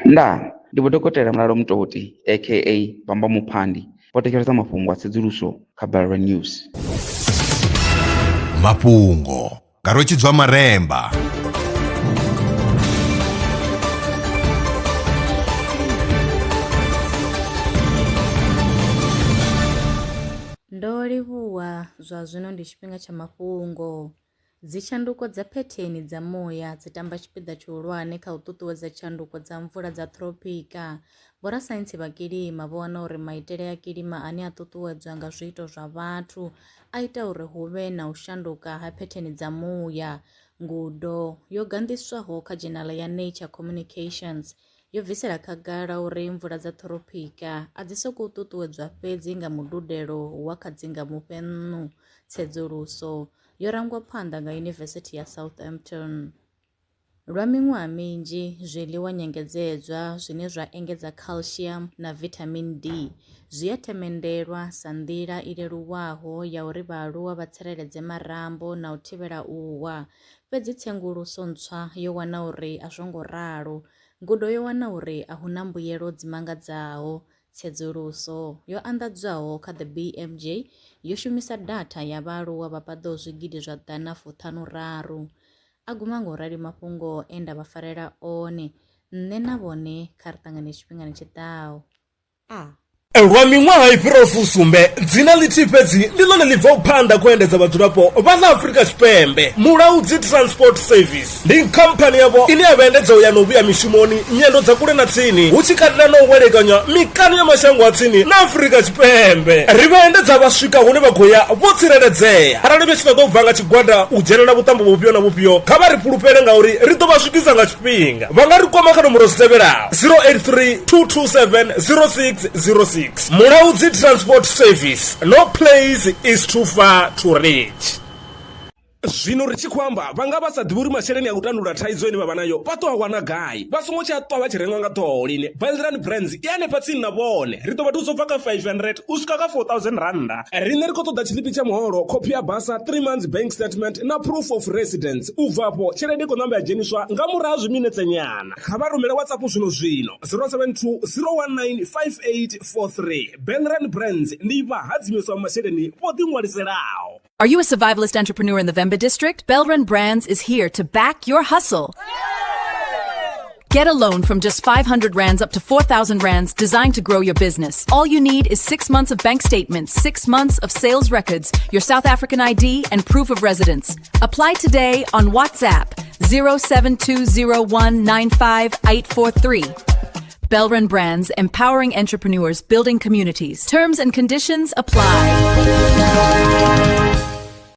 ndi Dokotela Mlalo Mtoti aka Bamba Muphandi potekereza mafhungo a tsedzuluso kha Balwa News. Mafhungo nga Rotshidzwa Maremba. Ndo livhuwa zwa zwino ndi tshifhinga tsha mafhungo. Dzitshanduko dza phetheni dza muya dzi tamba tshipiḓa tshihulwane kha u ṱuṱuwedza tshanduko dza mvula dza tropika. Vhorasaintsi vha kilima vho wana uri maitele a kilima ane a ṱuṱuwedzwa nga zwiito zwa vhathu a ita uri hu vhe na u shanduka ha phetheni dza muya. Ngudo yo gandiswaho kha dzhenala ya Nature Communications yo bvisela khagala uri mvula dza tropika a dzi sokou ṱuṱuwedzwa fhedzi nga mududelo wa khadzinga mufhennu. Tsedzuluso yo rangwa phanḓa nga Yunivesithi ya Southampton. Lwa miṅwaha minzhi zwiḽiwa nyengedzedzwa zwine zwa engedza calcium na vitamin D zwi a themendelwa sa nḓila i leluwaho ya uri vhaaluwa vha tsireledze marambo na u thivhela u wa. Fhedzi tsenguluso ntswa yo wana uri a zwo ngo ralo. Ngudo yo wana uri a hu na mbuyelo dzi mangadzaho. Tsedzuluso yo anḓadzwaho kha the BMJ yo shumisa data ya vhaaluwa vha paḓaho zwigidi zwa ḓana fuṱhanuraru. A guma ngo rali mafhungo e nda vha farela one nṋe na vhone kha ri ṱangane tshifhingani tshiḓaho. Lwa miṅwaha i fhiraho fusumbe dzina ḽithihi fhedzi ndi ḽone ḽi bvaho phanḓa khou endedza vhadzulapo vha ḽa Afrika Tshipembe. Mulaudzi Transport Service ndi khamphani yavho ine ya vhaendedza u ya na u vhuya mishumoni nyendo dza kule na tsini hu tshi katela na u welekanya mikano ya mashango a tsini na Afrika Tshipembe. Ri vhaendedza vha swika hune vha khou ya vho tsireledzea. Arali vha tshi ṱoḓa u bva nga tshigwada u dzhenelela vhuṱambo vhufhio na vhufhio kha vha ri fhulufhele ngauri ri ḓo vha swikisa nga tshifhinga. Vha nga ri kwama kha nomboro dzi tevhelaho 083 227 0606. Mulaudzi Transport Service. No place is too far to reach. Zwino ri tshi khou amba vhanga vha sa ḓivhi uri masheleni a u tandulula thaidzo ine vha vha nayo vha ṱo a wana gai. Vha songo tsha ṱwa vha tshi renga nga ṱhoho lini. Belran Brands i hanefha tsini na vhone. Ri ḓo vha thusa u bva kha 500 u swika kha 4000 randa. Riṋe ri khou ṱoḓa tshiḽipi tsha muholo, khophi ya basa, 3 months bank statement na proof of residence. U bva afho tshelede i khou ṋamba ya dzheniswa nga murahu ha zwiminetse nyana. Kha vha rumele WhatsApp zwino 072 019 5843. Belran Brands ndi vhahadzimiswa masheleni vho ḓiṅwaliselaho. Are you a survivalist entrepreneur in the Vemba district? Belran Brands is here to back your hustle. Get a loan from just 500 rands up to 4,000 rands designed to grow your business. All you need is 6 months of bank statements, 6 months of sales records, your South African ID, and proof of residence. Apply today on WhatsApp 07201958843. Belran Brands, empowering entrepreneurs, building communities. Terms and conditions apply.